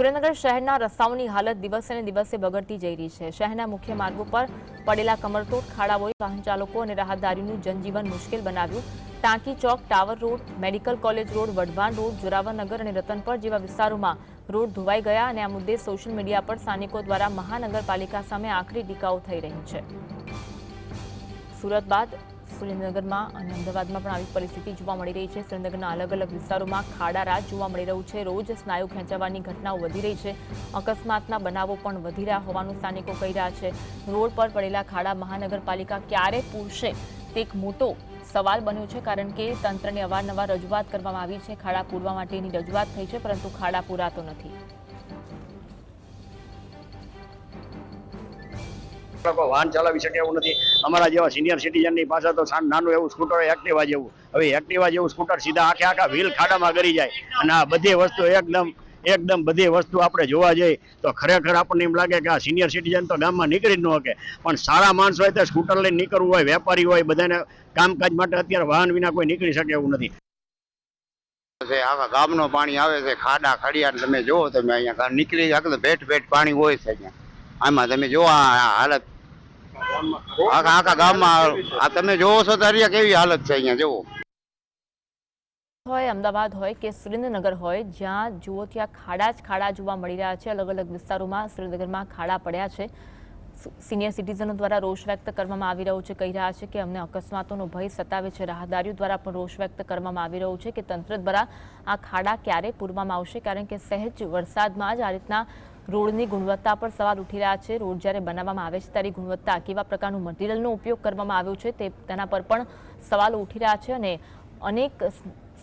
સુરેન્દ્રનગર શહેરના રસ્તાઓની હાલત દિવસે ને દિવસે બગડતી જઈ રહી છે। શહેરના મુખ્ય માર્ગો પર પડેલા કમરતોડ ખાડાઓએ વાહન ચાલકો અને રાહદારીઓનું જનજીવન મુશ્કેલ બનાવ્યું। ટાંકી ચોક, tower road, medical college road, Wadhwan road, Joravarnagar અને રતનપર જેવા વિસ્તારોમાં રોડ ધોવાઈ ગયા અને આ મુદ્દે સોશિયલ મીડિયા પર સ્થાનિકો દ્વારા મહાનગરપાલિકા સામે આકરી ટીકાઓ થઈ રહી છે। સુરત બાદ સુરેન્દ્રનગરમાં અને અમદાવાદમાં પણ આવી પરિસ્થિતિ જોવા મળી રહી છે। સુરેન્દ્રનગરના અલગ અલગ વિસ્તારોમાં ખાડા રાજ જોવા મળી રહ્યું છે। રોજ સ્નાયુ ખેંચાવાની ઘટનાઓ વધી રહી છે। અકસ્માતના બનાવો પણ વધી રહ્યા હોવાનું સ્થાનિકો કહી રહ્યા છે। રોડ પર પડેલા ખાડા મહાનગરપાલિકા ક્યારે પૂરશે તે એક મોટો સવાલ બન્યો છે, કારણ કે તંત્રને અવારનવાર રજૂઆત કરવામાં આવી છે। ખાડા પૂરવા માટેની રજૂઆત થઈ છે, પરંતુ ખાડા પૂરાતો નથી। વાહન ચલાવી શકે એવું નથી। અમારા જેવા સિનિયર સિટીઝનની પાસે તો નાનું એવું સ્કૂટર, એક્ટિવા જેવું, હવે એક્ટિવા જેવું સ્કૂટર સીધા આખા વ્હીલ ખાડામાં ગરી જાય અને આ બધી વસ્તુ એકદમ બધી વસ્તુ આપણે જોવા જઈએ તો ખરેખર આપણને એમ લાગે કે આ સિનિયર સિટીઝન તો ગામમાં નીકળી જ ન શકે, પણ સારા માણસ હોય તો સ્કૂટર લઈને નીકળવું હોય, વેપારી હોય, બધાને કામકાજ માટે અત્યારે વાહન વિના કોઈ નીકળી શકે એવું નથી। આખા ગામનો પાણી આવે છે, ખાડા ખડિયા તમે જોવો, તમે અહીંયા નીકળી શકે ભેટ પાણી હોય છે અહીંયા। આમાં તમે જો આ હાલત આખા ગામમાં આ તમે જોવો છો તો કેવી હાલત છે અહીંયા જોવો। હોય અમદાવાદ હોય કે સુરેન્દ્રનગર હોય, જ્યાં જુઓ ત્યાં ખાડા જ ખાડા જોવા મળી રહ્યા છે। અલગ અલગ વિસ્તારોમાં સુરેન્દ્રનગરમાં ખાડા પડ્યા છે। સિનિયર સિટીઝનો દ્વારા રોષ વ્યક્ત કરવામાં આવી રહ્યો છે। કહી રહ્યા છે કે અમને અકસ્માતોનો ભય સતાવે છે। રાહદારીઓ દ્વારા પણ રોષ વ્યક્ત કરવામાં આવી રહ્યો છે કે તંત્ર દ્વારા આ ખાડા ક્યારે પૂરવામાં આવશે, કારણ કે સહેજ વરસાદમાં જ આ રીતના રોડની ગુણવત્તા પર સવાલ ઉઠી રહ્યા છે। રોડ જ્યારે બનાવવામાં આવે છે ત્યારે ગુણવત્તા, કેવા પ્રકારનું મટીરિયલનો ઉપયોગ કરવામાં આવ્યો છે તેના પર પણ સવાલો ઉઠી રહ્યા છે અને અનેક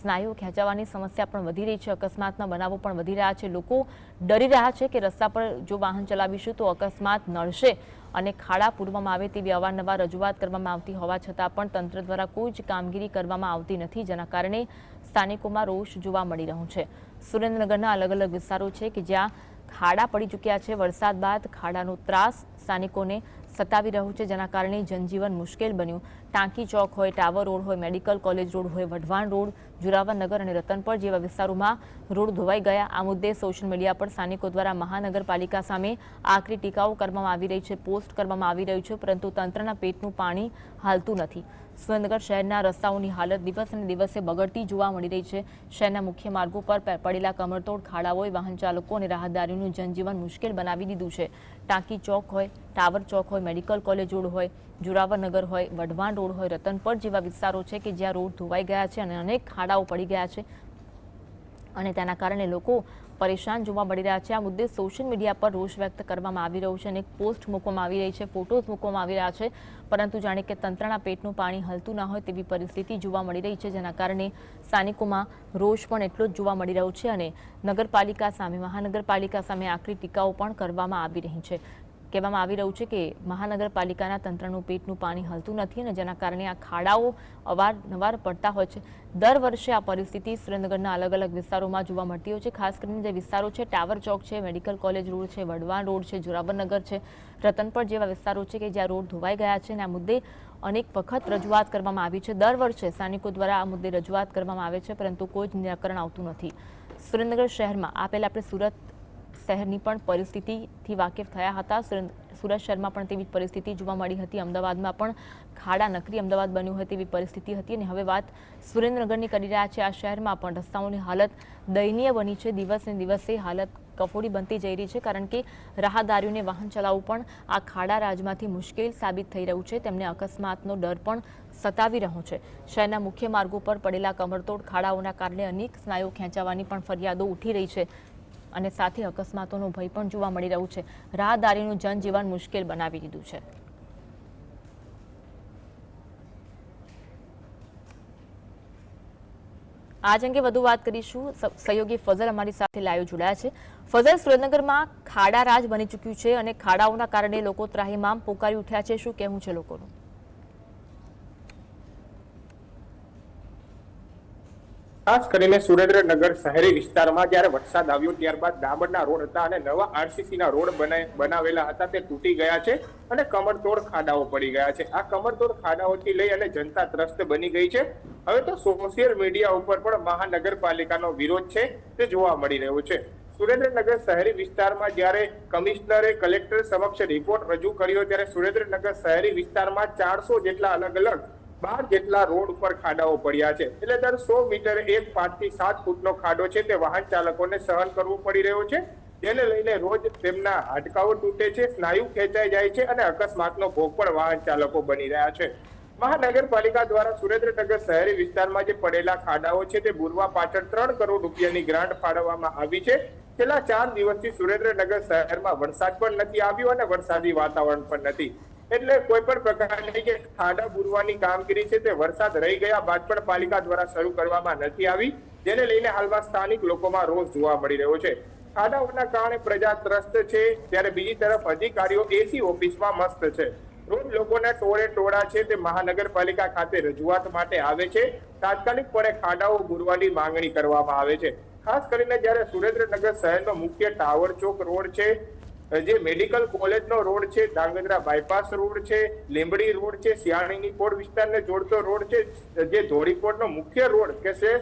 સ્નાયુઓ ખેંચાવાની સમસ્યા પણ વધી રહી છે। અકસ્માતના બનાવો પણ વધી રહ્યા છે। લોકો ડરી રહ્યા છે કે રસ્તા પર જો વાહન ચલાવીશું તો અકસ્માત નડશે અને ખાડા પૂરવામાં આવે તેવી અવારનવાર રજૂઆત કરવામાં આવતી હોવા છતાં પણ તંત્ર દ્વારા કોઈ જ કામગીરી કરવામાં આવતી નથી, જેના કારણે સ્થાનિકોમાં રોષ જોવા મળી રહ્યો છે। સુરેન્દ્રનગરના અલગ અલગ વિસ્તારો છે કે જ્યાં ખાડા પડી ચૂક્યા છે। વરસાદ બાદ ખાડાનો ત્રાસ સ્થાનિકોને સતાવી રહ્યું છે, જેના કારણે જનજીવન મુશ્કેલ બન્યું। ટાંકી ચોક હોય, ટાવર રોડ હોય, મેડિકલ કોલેજ રોડ હોય, વઢવાણ રોડ, જોરાવરનગર અને રતનપર જેવા વિસ્તારોમાં રોડ ધોવાઈ ગયા। આ મુદ્દે સોશિયલ મીડિયા પર સ્થાનિકો દ્વારા મહાનગરપાલિકા સામે આકરી ટીકાઓ કરવામાં આવી રહી છે, પોસ્ટ કરવામાં આવી રહ્યું છે, પરંતુ તંત્રના પેટનું પાણી હાલતું નથી। સુરેન્દ્રનગર શહેરના રસ્તાઓની હાલત દિવસે ને દિવસે બગડતી જોવા મળી રહી છે। શહેરના મુખ્ય માર્ગો પર પડેલા કમરતોડ ખાડાઓએ વાહન ચાલકો અને રાહદારીઓનું જનજીવન મુશ્કેલ બનાવી દીધું છે। ટાંકી ચોક હોય, ટાવર ચોક હોય, મેડિકલ કોલેજ રોડ હોય, જોરાવરનગર હોય, વઢવાણ રોડ હોય, રતનપર જેવા વિસ્તારો છે કે જ્યાં રોડ ધોવાઈ ગયા છે અને અનેક ખાડાઓ પડી ગયા છે અને તેના કારણે લોકો પરેશાન જોવા મળી રહ્યા છે। આ મુદ્દે સોશિયલ મીડિયા પર રોષ વ્યક્ત કરવામાં આવી રહ્યો છે અને પોસ્ટ મૂકવામાં આવી રહી છે, ફોટોઝ મૂકવામાં આવી રહ્યા છે, પરંતુ જાણે કે તંત્રના પેટનું પાણી હલતું ના હોય તેવી પરિસ્થિતિ જોવા મળી રહી છે, જેના કારણે સ્થાનિકોમાં રોષ પણ એટલો જ જોવા મળી રહ્યો છે અને નગરપાલિકા સામે, મહાનગરપાલિકા સામે આકરી ટીકાઓ પણ કરવામાં આવી રહી છે। કહેવામાં આવી રહ્યું છે કે મહાનગરપાલિકાના તંત્રનું પેટનું પાણી હલતું નથી અને જેના કારણે આ ખાડાઓ અવારનવાર પડતા હોય છે। દર વર્ષે આ પરિસ્થિતિ સુરેન્દ્રનગરના અલગ અલગ વિસ્તારોમાં જોવા મળતી હોય છે। ખાસ કરીને જે વિસ્તારો છે, ટાવર ચોક છે, મેડિકલ કોલેજ રોડ છે, વઢવાણ રોડ છે, જોરાવરનગર છે, રતનપર જેવા વિસ્તારો છે કે જ્યાં રોડ ધોવાઈ ગયા છે અને આ મુદ્દે અનેક વખત રજૂઆત કરવામાં આવી છે। દર વર્ષે સ્થાનિકો દ્વારા આ મુદ્દે રજૂઆત કરવામાં આવે છે, પરંતુ કોઈ જ નિરાકરણ આવતું નથી। સુરેન્દ્રનગર શહેરમાં આ પહેલા આપણે સુરત શહેરની પણ પરિસ્થિતિથી વાકેફ થયા હતા। સુરત શહેરમાં પણ તેવી પરિસ્થિતિ જોવા મળી હતી। અમદાવાદમાં પણ ખાડા નકરી અમદાવાદ બન્યું હોય તેવી પરિસ્થિતિ હતી અને હવે વાત સુરેન્દ્રનગરની કરી રહ્યા છે। આ શહેરમાં પણ રસ્તાઓની હાલત દયનીય બની છે। દિવસે દિવસે હાલત કફોડી બનતી જઈ રહી છે, કારણ કે રાહદારીઓને વાહન ચલાવવું પણ આ ખાડા રાજમાંથી મુશ્કેલ સાબિત થઈ રહ્યું છે। તેમને અકસ્માતનો ડર પણ સતાવી રહ્યો છે। શહેરના મુખ્ય માર્ગો પર પડેલા કમરતોડ ખાડાઓના કારણે અનેક સ્નાયુઓ ખેંચાવાની પણ ફરિયાદો ઉઠી રહી છે અને સાથે અકસ્માતોનો ભય પણ જોવા મળી રહ્યું છે। રાહદારીનું જનજીવન મુશ્કેલ બનાવી દીધું છે। આજ અંગે વધુ વાત કરીશું। સહયોગી ફઝલ અમારી સાથે લાઈવ જોડાયા છે। ફઝલ, સુરેન્દ્રનગરમાં ખાડા રાજ બની ચૂક્યું છે અને ખાડાઓના કારણે લોકો ત્રાહિમામ પોકારી ઉઠ્યા છે, શું કહેવું છે લોકોનું? ખાસ કરીને સુરેન્દ્રનગર શહેરી વિસ્તારમાં જ્યારે વરસાદ આવ્યો ત્યારબાદ ડામરના રોડ હતા અને નવા આરસીસીના રોડ બનાવેલા હતા તે તૂટી ગયા છે અને કમરતોડ ખાડાઓ પડી ગયા છે। આ કમરતોડ ખાડાઓથી લઈ અને જનતા ત્રસ્ત બની ગઈ છે। હવે તો સોશિયલ મીડિયા ઉપર પણ મહાનગરપાલિકાનો વિરોધ છે તે જોવા મળી રહ્યો છે। સુરેન્દ્રનગર શહેરી વિસ્તારમાં જ્યારે કમિશનરે કલેક્ટર સમક્ષ રિપોર્ટ રજૂ કર્યો ત્યારે સુરેન્દ્રનગર શહેરી વિસ્તારમાં 400 જેટલા અલગ અલગ 12 જેટલા રોડ ઉપર ખાડાઓ પડ્યા છે. એટલે દર 100 મીટરે 5 થી 7 ફૂટનો ખાડો છે તે વાહન ચાલકોને સહન કરવું પડી રહ્યો છે, જેને લઈને રોજ તેમના હાડકાઓ તૂટે છે, સ્નાયુ ખેંચાઈ જાય છે અને અકસ્માતનો ભોગ પણ વાહન ચાલકો બની રહ્યા છે. મહાનગરપાલિકા દ્વારા સુરેન્દ્રનગર શહેરી વિસ્તારમાં જે પડેલા ખાડાઓ છે તે પૂરવા પાછળ 3 કરોડ રૂપિયાની ગ્રાન્ટ ફાળવવામાં આવી છે. છેલ્લા 4 દિવસથી સુરેન્દ્રનગર શહેરમાં વરસાદ પણ નથી આવ્યો અને વરસાદી વાતાવરણ પણ નથી, એટલે કોઈ પણ પ્રકારની જે ખાડા પૂરવાની કામગીરી છે તે વરસાદ રહી ગયા બાદ પણ પાલિકા દ્વારા શરૂ કરવામાં નથી આવી, જેને લઈને હાલમાં સ્થાનિક લોકોમાં રોષ જોવા મળી રહ્યો છે. ખાડાઓના કારણે પ્રજા ત્રસ્ત છે, ત્યારે બીજી તરફ અધિકારીઓ એસી ઓફિસમાં મસ્ત છે. રોજ લોકોના ટોળા છે તે મહાનગરપાલિકા ખાતે રજૂઆત માટે આવે છે, તાત્કાલિકપણે ખાડાઓ પૂરવાની માંગણી કરવામાં આવે છે. ખાસ કરીને જ્યારે સુરેન્દ્રનગર શહેરનો મુખ્ય ટાવર ચોક રોડ છે, જે મેડિકલ કોલેજનો રોડ છે, ધાંગધ્રા બાયપાસ રોડ છે, લીંબડી રોડ છે, સિયાણીની કોડ વિસ્તારને જોડતો રોડ છે, જે ધોળીકોટનો મુખ્ય રોડ કે છે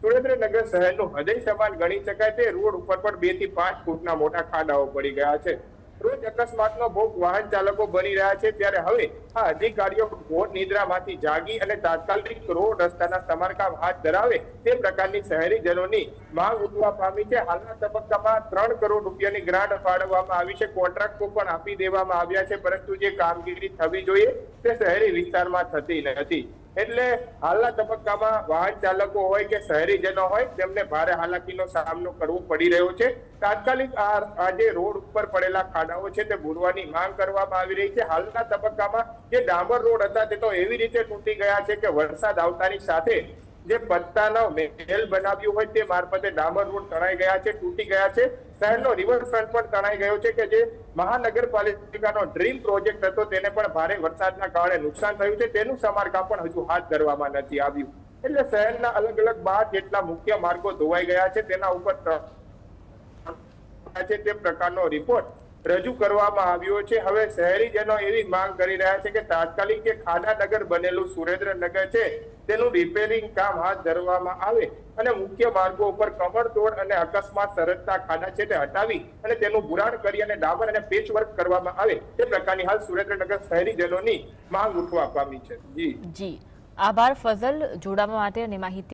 સુરેન્દ્રનગર શહેરનું હૃદય સમાન ગણી શકાય, તે રોડ ઉપર પણ 2 થી 5 ફૂટના મોટા ખાડાઓ પડી ગયા છે. રોજ અકસ્માતનો ભોગ વાહન ચાલકો બની રહ્યા છે, ત્યારે હવે આ અધિકારીઓ ઘોર નિદ્રામાંથી જાગી અને તાત્કાલિક રોડ રસ્તાના સમારકામ હાથ ધરાવે તે પ્રકારની શહેરીજનોની માંગ ઉઠવા પામી છે. હાલના તબક્કામાં 3 કરોડ રૂપિયાની ગ્રાન્ટ ફાળવવામાં આવી છે, કોન્ટ્રાક્ટો પણ આપી દેવામાં આવ્યા છે, પરંતુ જે કામગીરી થવી જોઈએ તે શહેરી વિસ્તારમાં થતી નથી. એટલે હાલના તબક્કામાં વાહન ચાલકો હોય કે શહેરીજનો હોય તેમને ભારે હાલાકીનો સામનો કરવો પડી રહ્યો છે. તાત્કાલિક આ જે રોડ ઉપર પડેલા ખાડાઓ છે તે પૂરવાની માંગ કરવામાં આવી રહી છે. હાલના તબક્કામાં જે ડામર રોડ હતા તે તો એવી રીતે તૂટી ગયા છે કે વરસાદ આવતાની સાથે જે પત્તાનો મહેલ બનાવ્યું હોય તે મારફતે ડામર રોડ તણાઈ ગયા છે, તૂટી ગયા છે. શહેરનો રિવરફ્રન્ટ પણ તણાઈ ગયો છે કે જે મહાનગરપાલિકાનો ડ્રીમ પ્રોજેક્ટ હતો તેને પણ ભારે વરસાદના કારણે નુકસાન થયું છે, તેનું સમારકામ પણ હજુ હાથ ધરવામાં નથી આવ્યું. એટલે શહેરના અલગ અલગ 12 જેટલા મુખ્ય માર્ગો ધોવાઈ ગયા છે, તેના ઉપર તે પ્રકારનો રિપોર્ટ રજૂ કરવામાં આવ્યો છે. હવે શહેરીજનો એવી માંગ કરી રહ્યા છે કે તાત્કાલિક જે ખાડાનગર બનેલું સુરેન્દ્રનગર છે તેનું રિપેરિંગ કામ હાથ ધરવામાં આવે અને મુખ્ય માર્ગો ઉપર કમરતોડ અને અકસ્માત સર્જતા ખાડા છે તે હટાવી અને તેનું પુરાણ કરી અને ડામર અને પેચવર્ક કરવામાં આવે તે પ્રકારની હાલ સુરેન્દ્રનગર શહેરીજનોની માંગ ઉઠવા પામી છે. જી આભાર ફઝલ જોડાવા માટે અને માહિતી